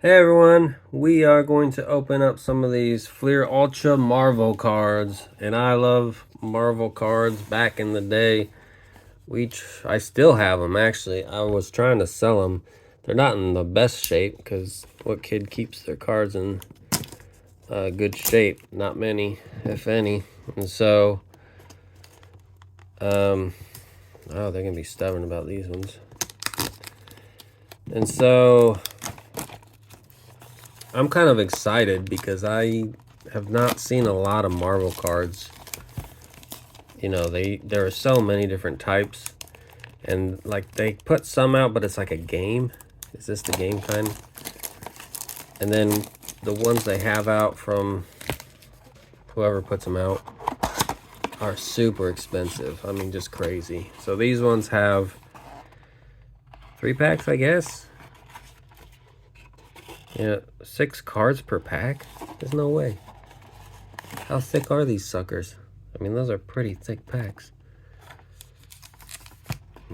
Hey everyone, we are going to open up some of these Fleer Ultra Marvel cards, and I love Marvel cards. Back in the day, I still have them actually. I was trying to sell them. They're not in the best shape because what kid keeps their cards in good shape? Not many, if any. And so, oh, they're gonna be stubborn about these ones. And so, I'm kind of excited because I have not seen a lot of Marvel cards. You know, there are so many different types, and like they put some out, but it's like a game. Is this the game kind? And then the ones they have out from whoever puts them out are super expensive. I mean, just crazy. So these ones have 3 packs, I guess. Yeah, 6 cards per pack. There's no way. How thick are these suckers? I mean, those are pretty thick packs.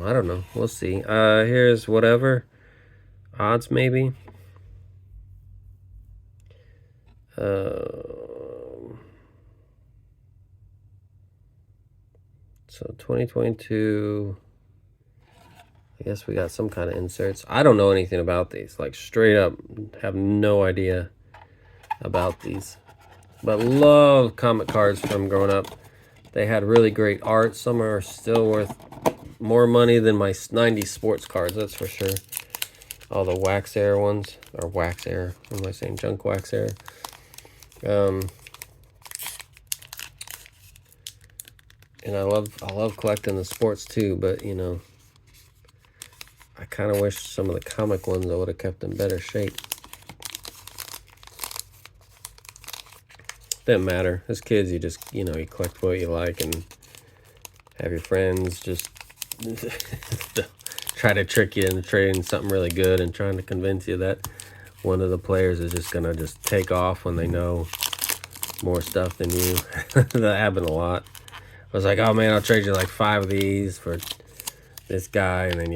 I don't know. We'll see. Here's whatever. Odds, maybe. So 2022. I guess we got some kind of inserts. I don't know anything about these. Like, straight up, have no idea about these. But love comic cards from growing up. They had really great art. Some are still worth more money than my 90s sports cards, that's for sure. All the wax air ones, or wax air. What am I saying? Junk wax air. And I love collecting the sports too, but you know, I kind of wish some of the comic ones I would have kept in better shape. Didn't matter. As kids, you just, you know, you collect what you like and have your friends just try to trick you into trading something really good and trying to convince you that one of the players is just gonna just take off when they know more stuff than you. That happened a lot. I was like, oh man, I'll trade you like 5 of these for this guy, and then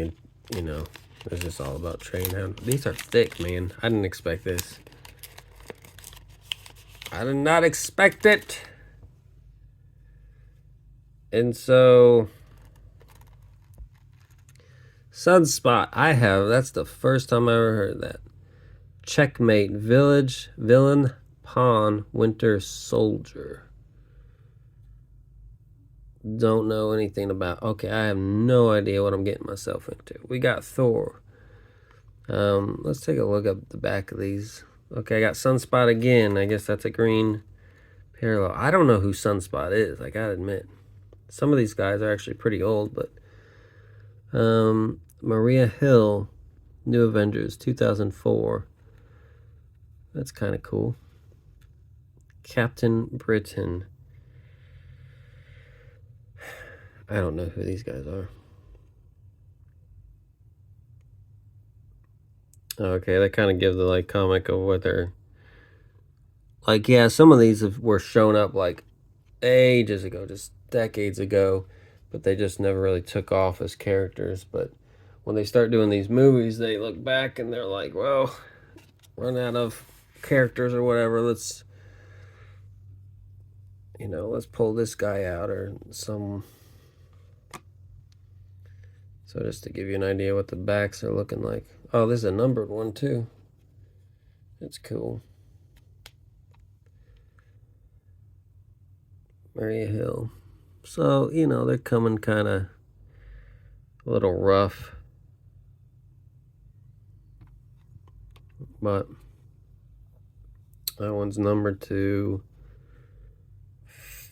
you know, it's just all about trading. These are thick, man. I didn't expect this. I did not expect it. And so, Sunspot, that's the first time I ever heard that. Checkmate, Villain, Pawn, Winter Soldier. Don't know anything about. Okay, I have no idea what I'm getting myself into. We got Thor. Let's take a look at the back of these. Okay, I got Sunspot again. I guess that's a green parallel. I don't know who Sunspot is, I gotta admit. Some of these guys are actually pretty old, but Maria Hill, New Avengers, 2004. That's kind of cool. Captain Britain. I don't know who these guys are. Okay, they kind of give the like comic of what they're like. Yeah, some of these were shown up like ages ago, just decades ago, but they just never really took off as characters. But when they start doing these movies, they look back and they're like, well, run out of characters or whatever. Let's pull this guy out or some. So just to give you an idea what the backs are looking like. Oh, this is a numbered one too. That's cool. Maria Hill. So, you know, they're coming kind of a little rough. But that one's numbered to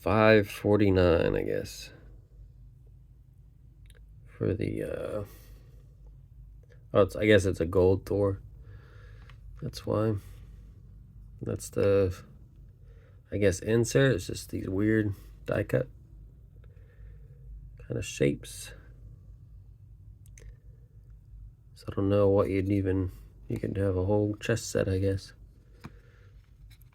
549, I guess. For the, I guess it's a gold Thor. That's why. That's the, I guess, insert. It's just these weird die cut kind of shapes. So I don't know what you could have a whole chest set, I guess.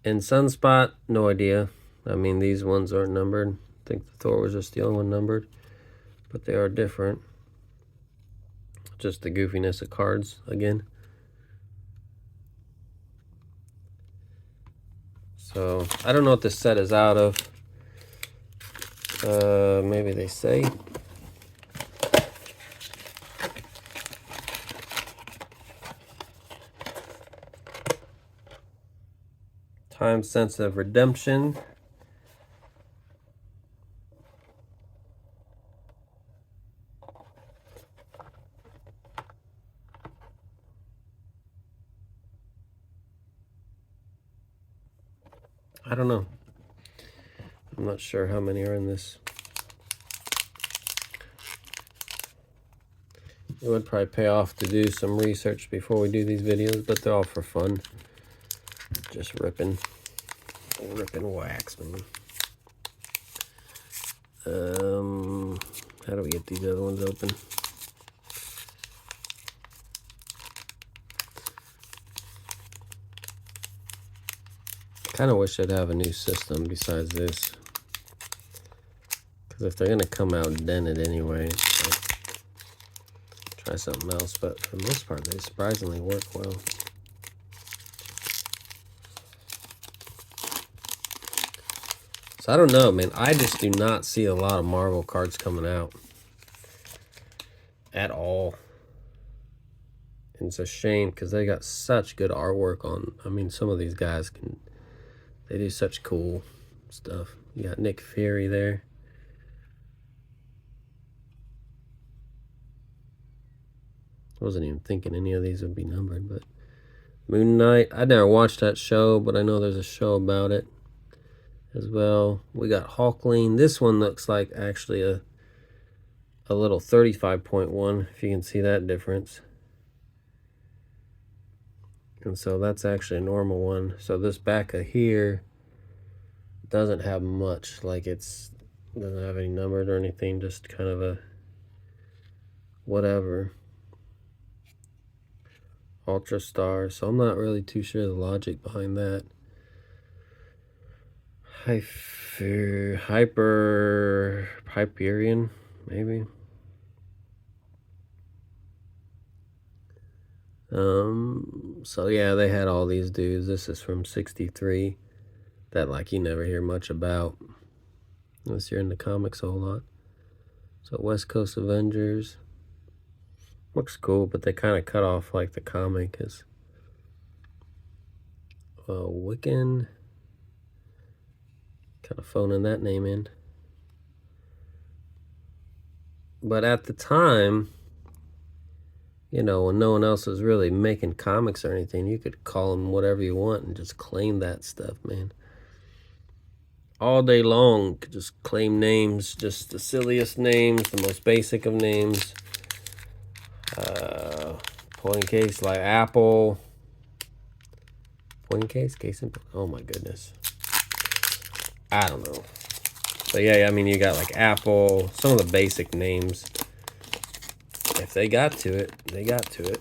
And Sunspot, no idea. I mean, these ones aren't numbered. I think the Thor was just the only one numbered. But they are different. Just the goofiness of cards again. So I don't know what this set is out of. Maybe they say. Time-sensitive redemption. I don't know. I'm not sure how many are in this. It would probably pay off to do some research before we do these videos, but they're all for fun. Just ripping wax, man. How do we get these other ones open? Kind of wish I'd have a new system besides this, because if they're gonna come out dented anyway, try something else. But for the most part, they surprisingly work well. So I don't know, man. I just do not see a lot of Marvel cards coming out at all. And it's a shame because they got such good artwork on. I mean, some of these guys they do such cool stuff. You got Nick Fury there. I wasn't even thinking any of these would be numbered, but Moon Knight. I never watched that show, but I know there's a show about it as well. We got Hulkling. This one looks like actually a little 35.1, if you can see that difference. And so that's actually a normal one. So this back of here doesn't have much, like doesn't have any numbered or anything, just kind of a whatever. Ultra Star, so I'm not really too sure the logic behind that. Hyperion, maybe. So yeah, they had all these dudes. This is from 63 that like you never hear much about unless you're in the comics a whole lot. So West Coast Avengers looks cool, but they kind of cut off like the comic is Wiccan, kind of phoning that name in. But at the time, you know, when no one else was really making comics or anything, you could call them whatever you want and just claim that stuff, man. All day long, could just claim names, just the silliest names, the most basic of names. Point case like Apple. Point case? Case in point? Oh my goodness. I don't know. But yeah, I mean, you got like Apple, some of the basic names. If they got to it, they got to it.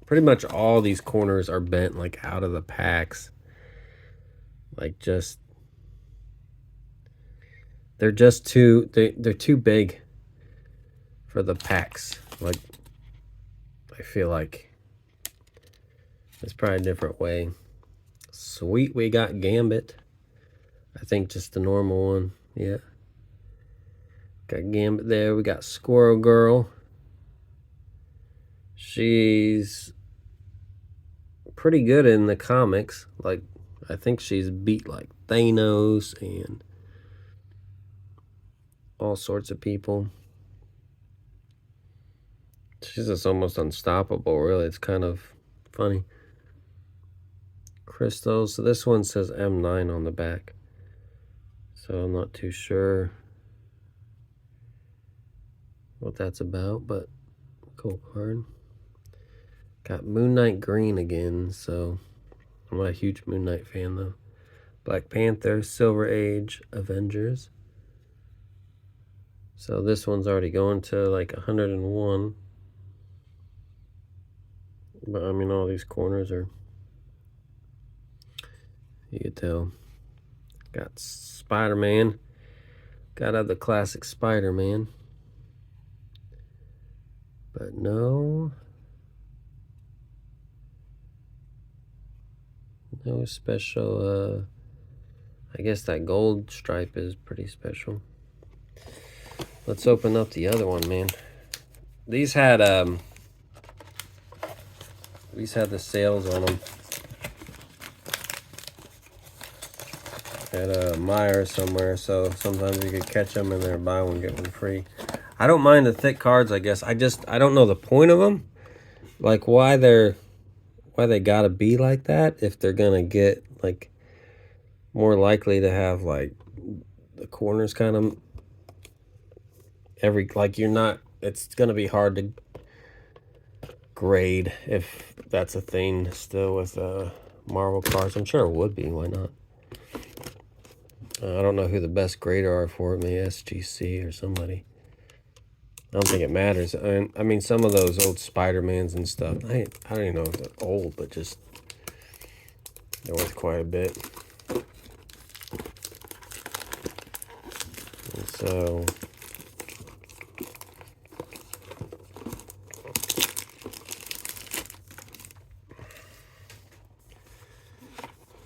Pretty much all these corners are bent like out of the packs. Like just, they're just too, they're too big for the packs. Like, I feel like there's probably a different way. Sweet, we got Gambit. I think just the normal one, yeah. Got Gambit there. We got Squirrel Girl. She's pretty good in the comics. Like, I think she's beat like Thanos and all sorts of people. She's just almost unstoppable, really. It's kind of funny. Crystals. So this one says M9 on the back. So I'm not too sure what that's about, but cool card. Got Moon Knight green again, so I'm not a huge Moon Knight fan though. Black Panther, Silver Age, Avengers. So this one's already going to like 101. But I mean, all these corners are, you can tell. Got Spider-Man. Gotta have the classic Spider-Man. But no. No special, I guess that gold stripe is pretty special. Let's open up the other one, man. These had the sales on them at Meyer somewhere, so sometimes you could catch them and they're buy one get one free. I don't mind the thick cards, I guess. I don't know the point of them, like why they gotta be like that if they're gonna get like more likely to have like the corners kind of you're not, it's gonna be hard to grade if that's a thing still with Marvel cards. I'm sure it would be, why not? I don't know who the best grader are for it, maybe SGC or somebody. I don't think it matters. I mean some of those old Spider-Mans and stuff, I don't even know if they're old, but just they're worth quite a bit. And so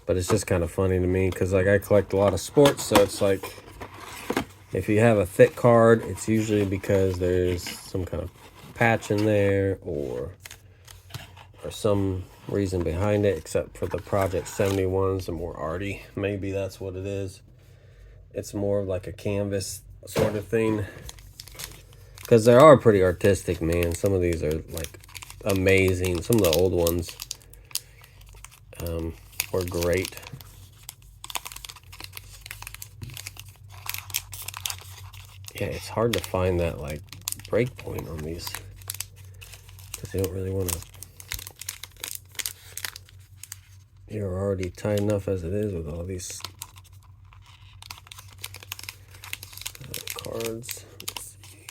but it's just kind of funny to me because like I collect a lot of sports, so it's like if you have a thick card, it's usually because there's some kind of patch in there or some reason behind it, except for the Project 71s, the more arty. Maybe that's what it is. It's more of like a canvas sort of thing. Because they are pretty artistic, man. Some of these are like amazing. Some of the old ones were great. Yeah, it's hard to find that like break point on these because you don't really want to. You're already tight enough as it is with all these cards. Let's see.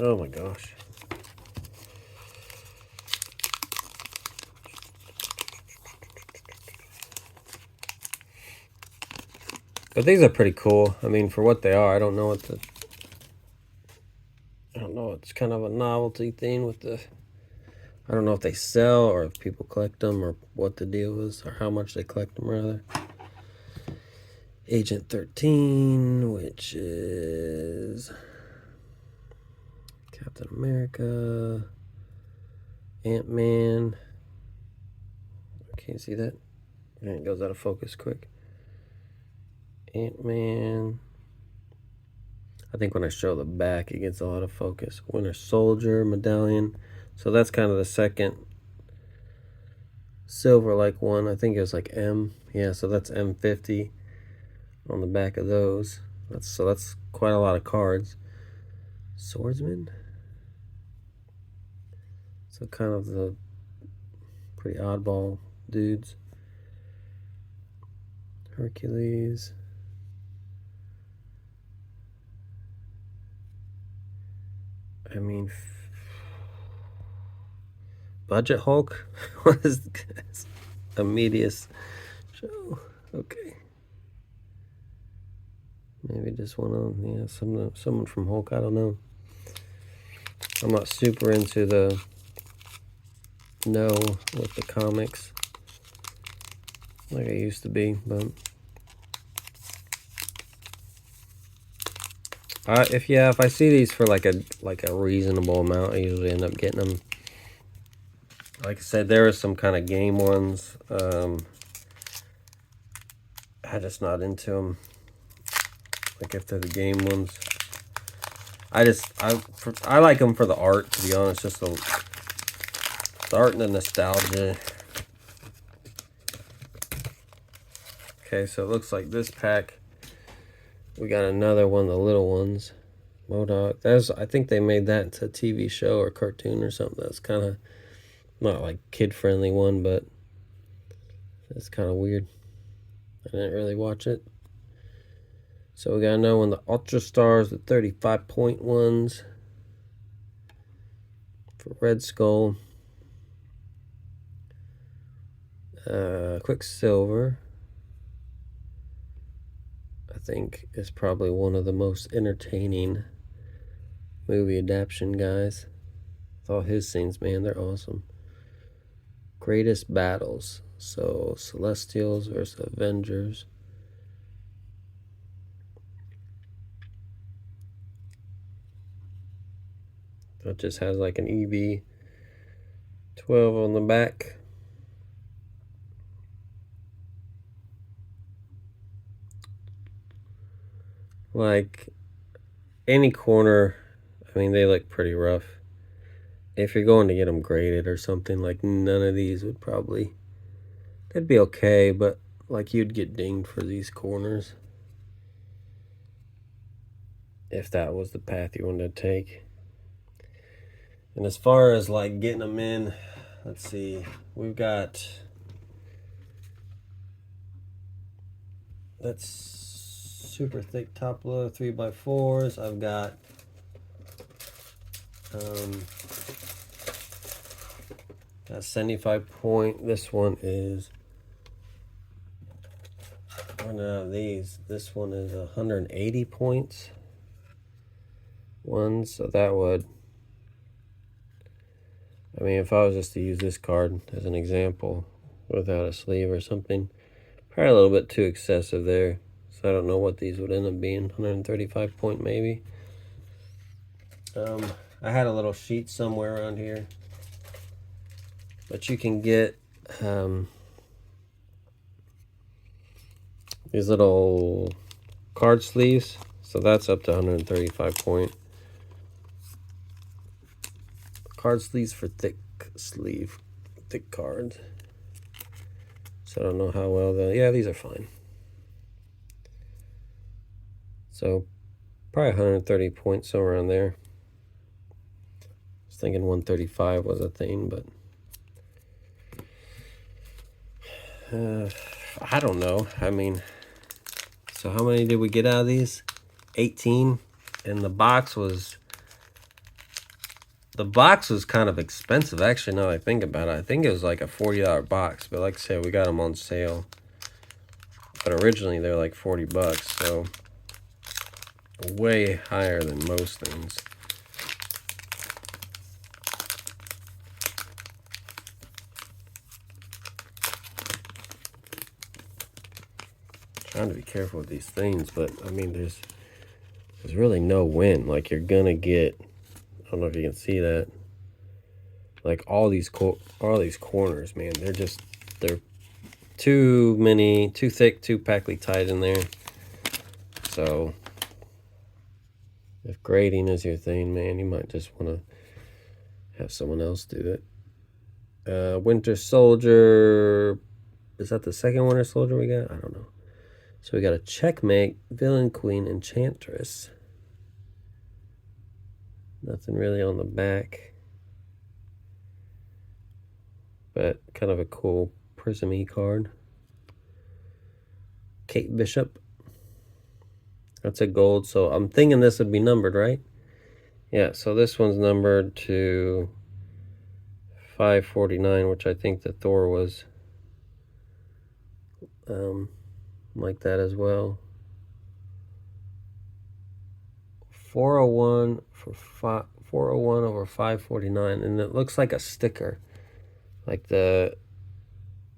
Oh my gosh. But these are pretty cool. I mean, for what they are, I don't know. It's kind of a novelty thing with the. I don't know if they sell or if people collect them or what the deal is or how much they collect them rather. Agent 13, which is Captain America, Ant-Man. Can't see that. And it goes out of focus quick. Ant-Man. I think when I show the back, it gets a lot of focus. Winter Soldier medallion. So that's kind of the second silver-like one. I think it was like M. Yeah, so that's M50 on the back of those. That's quite a lot of cards. Swordsman. So kind of the pretty oddball dudes. Hercules. I mean, Budget Hulk? What is this? Immediate show. Okay. Maybe just one on. Yeah, someone from Hulk. I don't know. I'm not super into the with the comics like I used to be, but if I see these for like a reasonable amount, I usually end up getting them. Like I said, there are some kind of game ones. I'm just not into them. Like if they're the game ones, I like them for the art. To be honest, just the art and the nostalgia. Okay, so it looks like this pack. We got another one of the little ones. MODOK. I think they made that into a TV show or cartoon or something. That's kind of not like kid-friendly one, but it's kind of weird. I didn't really watch it. So we got another one, the Ultra Stars, the 35-point ones for Red Skull. Quicksilver. think is probably one of the most entertaining movie adaptation guys. All his scenes, man, they're awesome. Greatest battles. So Celestials versus Avengers. That just has like an EV-12 on the back. Like any corner, I mean, they look pretty rough. If you're going to get them graded or something, like none of these would probably, they'd be okay, but like you'd get dinged for these corners if that was the path you wanted to take. And as far as like getting them in, let's see, we've got, that's super thick top load 3x4s. I've got got 75 point. This one is, I don't know these. This one is 180 points. One, so that would, I mean, if I was just to use this card as an example without a sleeve or something, probably a little bit too excessive there. So I don't know what these would end up being. 135 point maybe. I had a little sheet somewhere around here, but you can get these little card sleeves. So that's up to 135 point. Card sleeves for thick cards. So I don't know how well they'll, yeah, these are fine. So probably 130 points, somewhere around there. I was thinking 135 was a thing, but I don't know. I mean, so how many did we get out of these? 18. And the box was kind of expensive, actually, now that I think about it. I think it was like a $40 box, but like I said, we got them on sale. But originally they were like 40 bucks, so way higher than most things. Trying to be careful with these things, but I mean, there's really no win. Like, you're gonna get, I don't know if you can see that, like all these corners, man, they're too thick, too packly tight in there. So if grading is your thing, man, you might just want to have someone else do it. Winter Soldier, is that the second Winter Soldier we got? I don't know. So we got a Checkmate, Villain Queen, Enchantress. Nothing really on the back, but kind of a cool Prism-y card. Kate Bishop. That's a gold, so I'm thinking this would be numbered, right? Yeah, so this one's numbered to 549, which I think the Thor was like that as well. 401 for 401 over 549, and it looks like a sticker. Like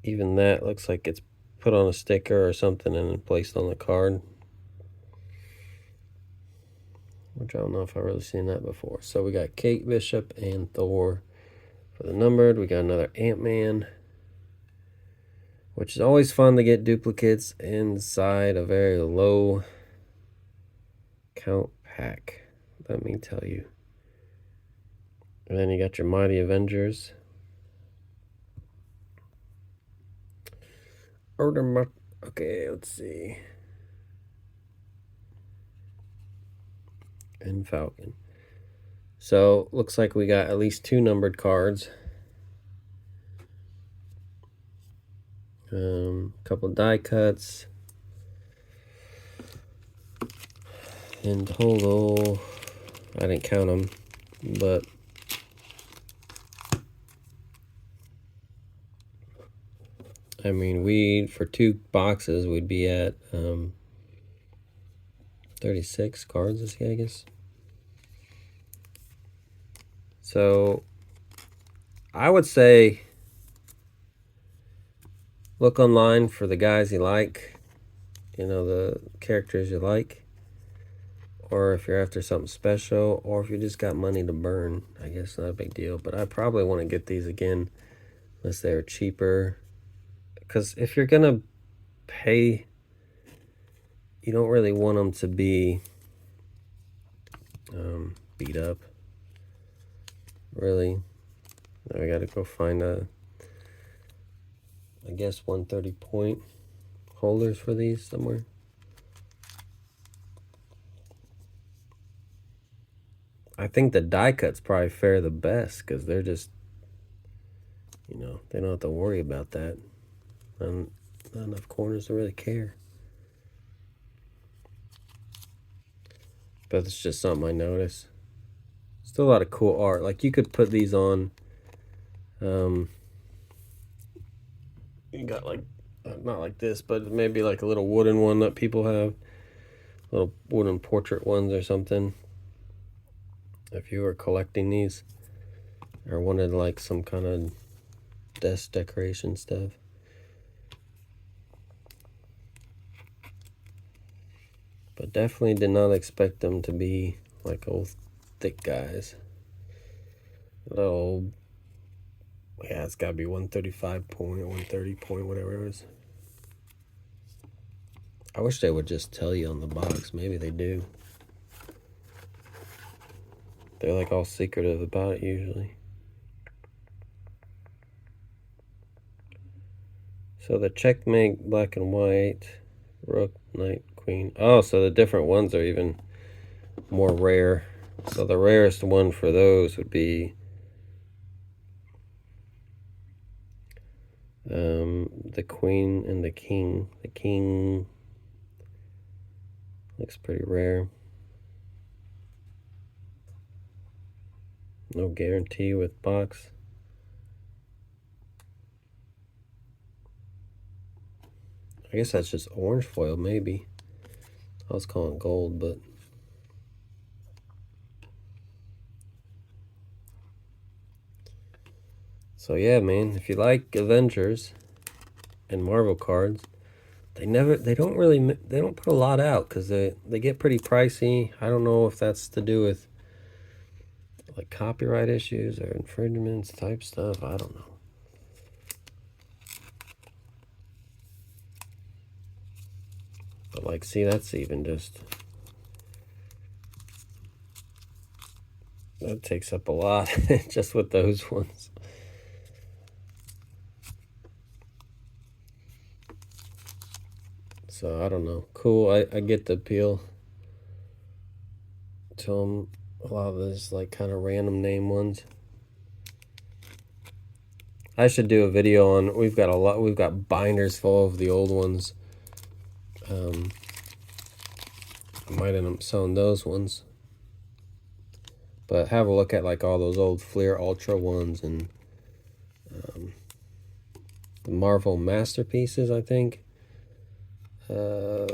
even that looks like it's put on a sticker or something and placed on the card. Which I don't know if I've really seen that before. So we got Kate Bishop and Thor for the numbered. We got another Ant-Man, which is always fun to get duplicates inside a very low count pack, let me tell you. And then you got your Mighty Avengers. Okay, let's see. And Falcon. So looks like we got at least 2 numbered cards. Couple die cuts. In total, I didn't count them, but I mean, for 2 boxes, we'd be at 36 cards this guy, I guess. So I would say look online for the guys you like, you know, the characters you like, or if you're after something special, or if you just got money to burn, I guess not a big deal. But I probably want to get these again unless they're cheaper, because if you're gonna pay, you don't really want them to be beat up, really. Now I gotta go find I guess 130 point holders for these somewhere. I think the die cuts probably fare the best because they're just, you know, they don't have to worry about that. And not enough corners to really care. But it's just something I notice. Still a lot of cool art. Like you could put these on. You got like, not like this, but maybe like a little wooden one that people have. Little wooden portrait ones or something. If you were collecting these or wanted like some kind of desk decoration stuff. But definitely did not expect them to be like old thick guys. Little, yeah, it's gotta be 135 point, 130 point, whatever it is. I wish they would just tell you on the box. Maybe they do. They're like all secretive about it usually. So the checkmate, black and white, rook, knight, queen. Oh, so the different ones are even more rare. So the rarest one for those would be the queen and the king. The king looks pretty rare. No guarantee with box. I guess that's just orange foil, maybe. I was calling gold, but so yeah, man, if you like Avengers and Marvel cards, they don't put a lot out because they get pretty pricey. I don't know if that's to do with like copyright issues or infringements type stuff. I don't know. But like, see, that's even just, that takes up a lot just with those ones. So I don't know. Cool. I get the appeal to them. A lot of those like kind of random name ones. I should do a video on, we've got binders full of the old ones. I might end up selling those ones. But have a look at like all those old Fleer Ultra ones and the Marvel Masterpieces, I think.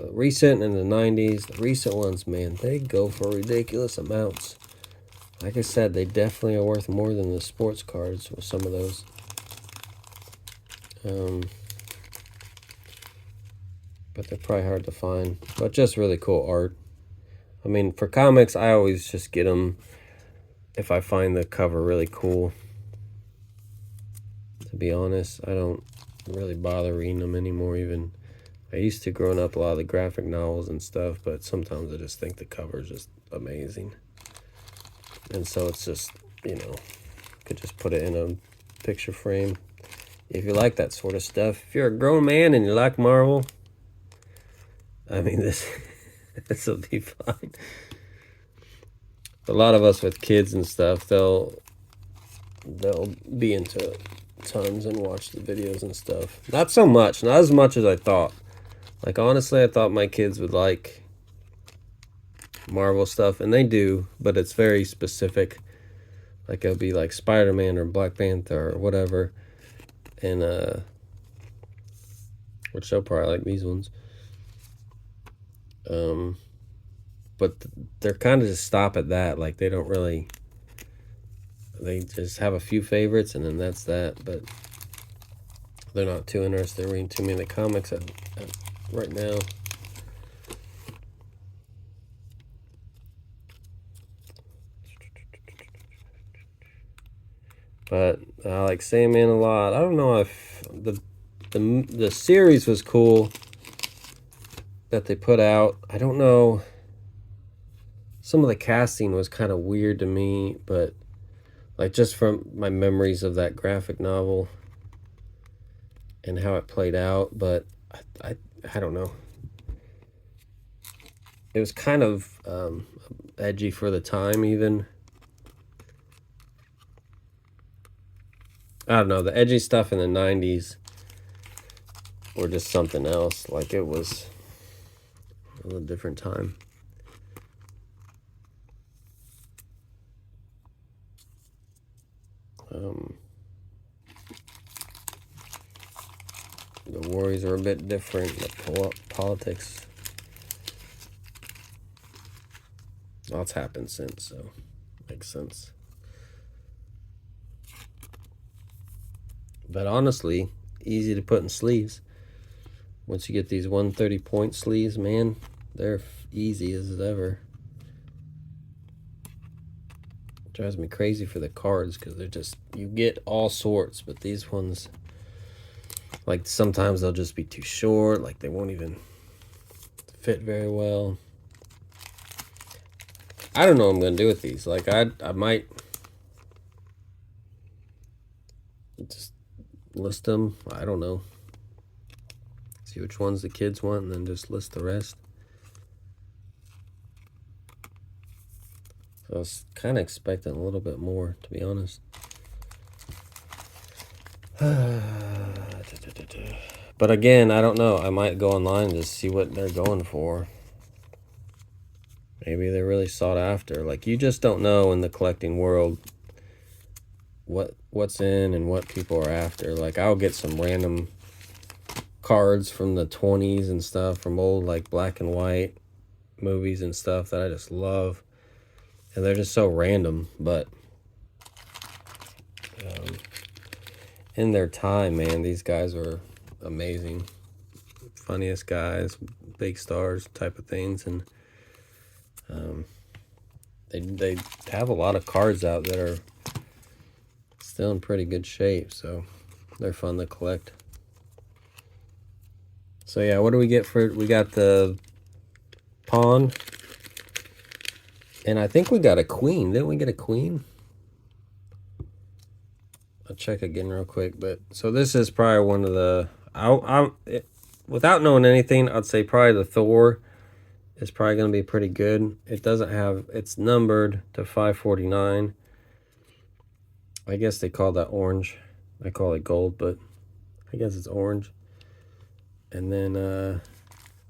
Recent in the 90s. The recent ones, man, they go for ridiculous amounts. Like I said, they definitely are worth more than the sports cards with some of those. But they're probably hard to find. But just really cool art. I mean, for comics, I always just get them if I find the cover really cool. To be honest, I don't really bother reading them anymore even. I used to growing up a lot of the graphic novels and stuff, but sometimes I just think the cover is just amazing. And so it's just, you know, could just put it in a picture frame. If you like that sort of stuff, if you're a grown man and you like Marvel, I mean, this will be fine. A lot of us with kids and stuff, they'll be into it tons and watch the videos and stuff. Not so much, not as much as I thought. Like, honestly, I thought my kids would like Marvel stuff, and they do, but it's very specific. Like, it'll be like Spider-Man or Black Panther or whatever. And, which they'll probably like these ones. but they're kind of just stop at that. Like they don't really, they just have a few favorites and then that's that. But they're not too interested in reading too many of the comics right now. But I like Sandman a lot. I don't know if the series was cool that they put out. I don't know. Some of the casting was kind of weird to me, but like just from my memories of that graphic novel and how it played out. But I don't know. It was kind of edgy for the time, even. I don't know. The edgy stuff in the 90s were just something else. Like it was a little different time. The worries are a bit different. The politics. Lots happened since, so makes sense. But honestly, easy to put in sleeves. Once you get these 130-point sleeves, man, they're easy as ever. Drives me crazy for the cards because they're just, you get all sorts, but these ones, like sometimes they'll just be too short, like they won't even fit very well. I don't know what I'm gonna do with these. Like I might just list them. I don't know. See which ones the kids want and then just list the rest. So I was kind of expecting a little bit more, to be honest. But again, I don't know. I might go online and just see what they're going for. Maybe they're really sought after. Like, you just don't know in the collecting world what's in and what people are after. Like, I'll get some random cards from the 20s and stuff, from old, like, black and white movies and stuff that I just love. And they're just so random, but in their time, man, these guys were amazing. Funniest guys, big stars type of things. And they have a lot of cards out that are still in pretty good shape, so they're fun to collect. So yeah, what do we get for, we got the pawn, and I think we got a queen. Didn't we get a queen? I'll check again real quick. But so this is probably one of the, without knowing anything, I'd say probably the Thor is probably going to be pretty good. It doesn't have, it's numbered to 549. I guess they call that orange. I call it gold, but I guess it's orange. And then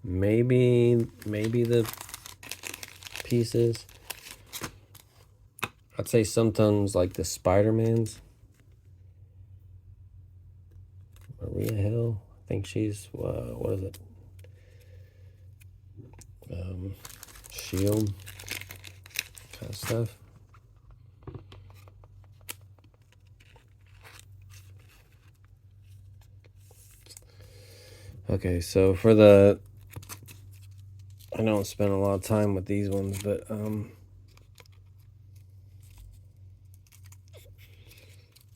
maybe the pieces. I'd say sometimes like the Spider-Mans. Maria Hill, I think she's, what is it? Shield kind of stuff. Okay, so for the, I don't spend a lot of time with these ones, but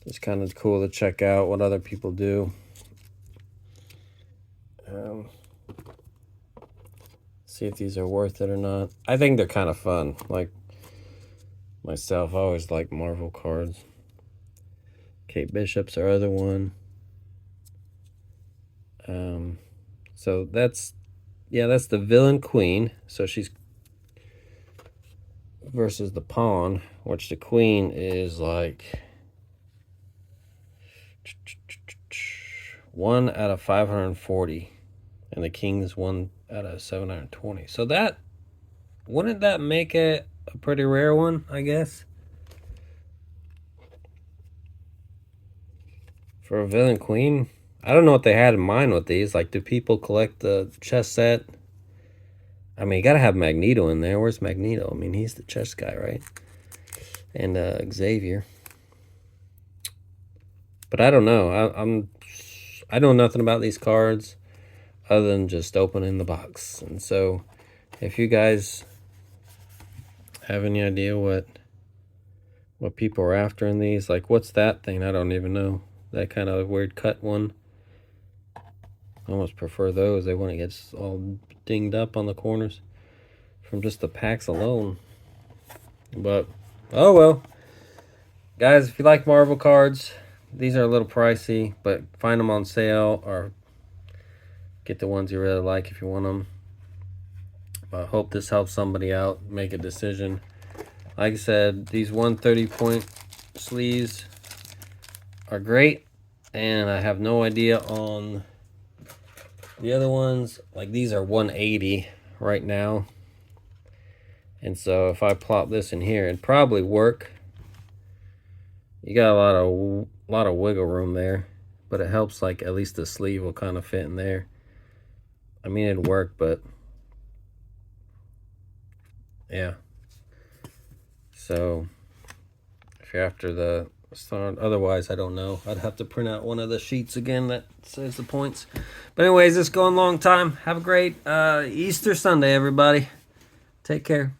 it's kind of cool to check out what other people do. See if these are worth it or not. I think they're kind of fun. Like myself, I always like Marvel cards. Kate Bishop's our other one. So that's, yeah, that's the villain queen. So she's versus the pawn, which the queen is like 1 out of 540, and the king's 1 out of 720. So that, wouldn't that make it a pretty rare one, I guess? For a villain queen? I don't know what they had in mind with these. Like, do people collect the chess set? I mean, you gotta have Magneto in there. Where's Magneto? I mean, he's the chess guy, right? And Xavier. But I don't know. I know nothing about these cards other than just opening the box. And so, if you guys have any idea what people are after in these, like what's that thing? I don't even know. That kind of weird cut one. I almost prefer those. They want to get all dinged up on the corners from just the packs alone. But oh well, guys, if you like Marvel cards, these are a little pricey, but find them on sale or get the ones you really like if you want them. I hope this helps somebody out make a decision. Like I said, these 130-point sleeves are great, and I have no idea on the other ones. Like these are 180 right now, and so if I plop this in here, it'd probably work. You got a lot of wiggle room there, but it helps. Like at least the sleeve will kind of fit in there. I mean, it'd work, but yeah. So if you're after the start, otherwise I don't know. I'd have to print out one of the sheets again that says the points. But anyways, it's going a long time. Have a great Easter Sunday, everybody. Take care.